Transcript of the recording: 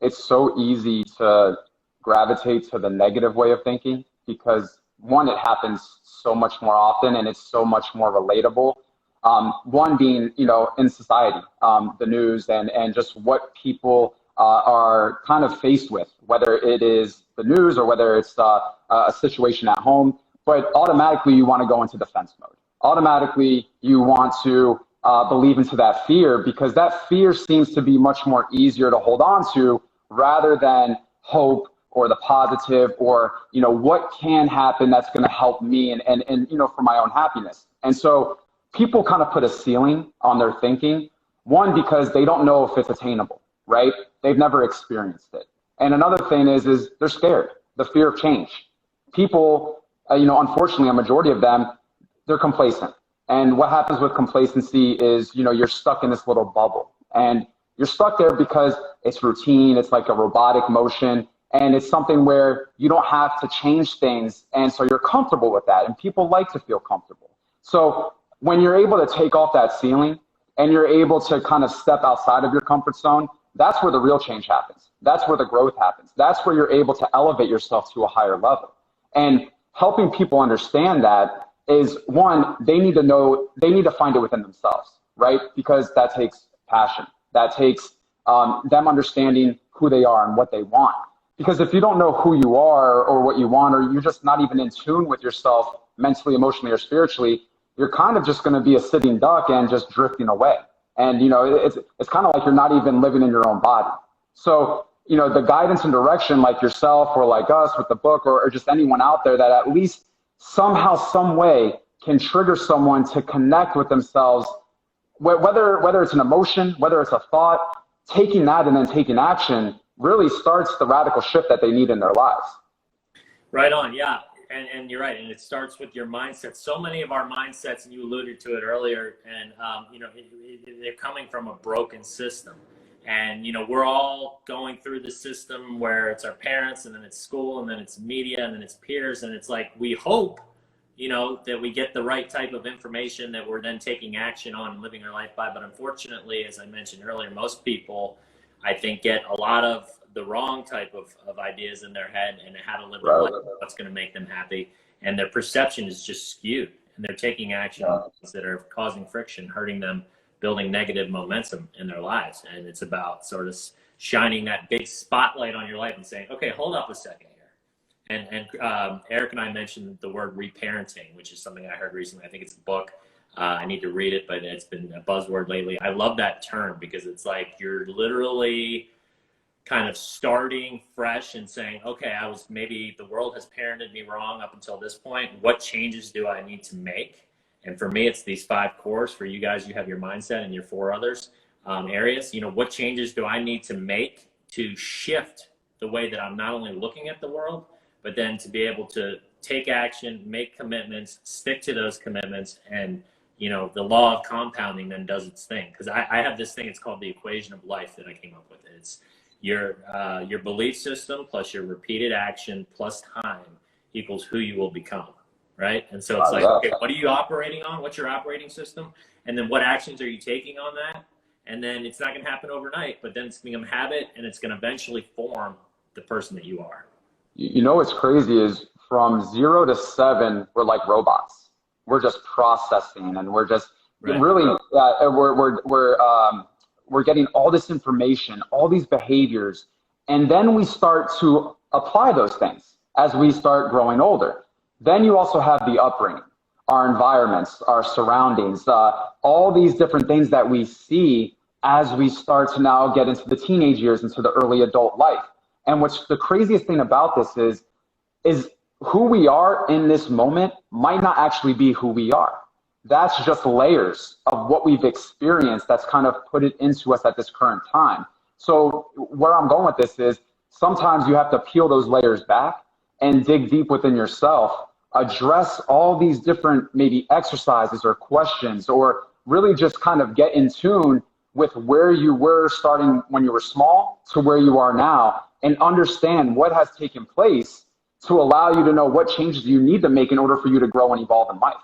it's so easy to gravitate to the negative way of thinking because one, it happens so much more often and it's so much more relatable. One being, in society, the news and just what people are kind of faced with, whether it is the news or whether it's a situation at home, but automatically you want to go into defense mode. Automatically you want to believe into that fear because that fear seems to be much more easier to hold on to rather than hope or the positive or, what can happen that's going to help me and for my own happiness. And so people kind of put a ceiling on their thinking, one, because they don't know if it's attainable, right? They've never experienced it. And another thing is they're scared, the fear of change. People, unfortunately, a majority of them, they're complacent. And what happens with complacency is, you're stuck in this little bubble. And you're stuck there because it's routine, it's like a robotic motion, and it's something where you don't have to change things. And so you're comfortable with that. And people like to feel comfortable. So when you're able to take off that ceiling and you're able to kind of step outside of your comfort zone, that's where the real change happens. That's where the growth happens. That's where you're able to elevate yourself to a higher level. And helping people understand that is, one, they need to find it within themselves, right? Because that takes passion. That takes them understanding who they are and what they want. Because if you don't know who you are or what you want, or you're just not even in tune with yourself mentally, emotionally, or spiritually, you're kind of just going to be a sitting duck and just drifting away. And, it's kind of like you're not even living in your own body. So, the guidance and direction, like yourself or like us with the book or just anyone out there that at least somehow, some way can trigger someone to connect with themselves, whether it's an emotion, whether it's a thought, taking that and then taking action really starts the radical shift that they need in their lives. Right on. Yeah. And you're right. And it starts with your mindset. So many of our mindsets, and you alluded to it earlier, and, they're coming from a broken system. And, we're all going through the system where it's our parents and then it's school and then it's media and then it's peers. And it's like, we hope, that we get the right type of information that we're then taking action on and living our life by. But unfortunately, as I mentioned earlier, most people, I think, get a lot of the wrong type of ideas in their head and how to live their life, what's going to make them happy. And their perception is just skewed. And they're taking action that are causing friction, hurting them, building negative momentum in their lives. And it's about sort of shining that big spotlight on your life and saying, okay, hold up a second here. And Eric and I mentioned the word reparenting, which is something I heard recently. I think it's a book. I need to read it, but it's been a buzzword lately. I love that term because it's like you're literally kind of starting fresh and saying, okay, maybe the world has parented me wrong up until this point. What changes do I need to make? And for me, it's these 5 cores. For you guys, you have your mindset and your 4 others areas. What changes do I need to make to shift the way that I'm not only looking at the world, but then to be able to take action, make commitments, stick to those commitments, and the law of compounding then does its thing. Because I have this thing, it's called the equation of life that I came up with. It's your belief system plus your repeated action plus time equals who you will become, right? And so it's like, okay, what are you operating on? What's your operating system? And then what actions are you taking on that? And then it's not going to happen overnight, but then it's going to become a habit and it's going to eventually form the person that you are. What's crazy is from 0 to 7, we're like robots. We're just processing and we're just really, we're getting all this information, all these behaviors, and then we start to apply those things as we start growing older. Then you also have the upbringing, our environments, our surroundings, all these different things that we see as we start to now get into the teenage years, into the early adult life. And what's the craziest thing about this is who we are in this moment might not actually be who we are. That's just layers of what we've experienced that's kind of put it into us at this current time. So where I'm going with this is sometimes you have to peel those layers back and dig deep within yourself, address all these different maybe exercises or questions, or really just kind of get in tune with where you were starting when you were small to where you are now, and understand what has taken place to allow you to know what changes you need to make in order for you to grow and evolve in life.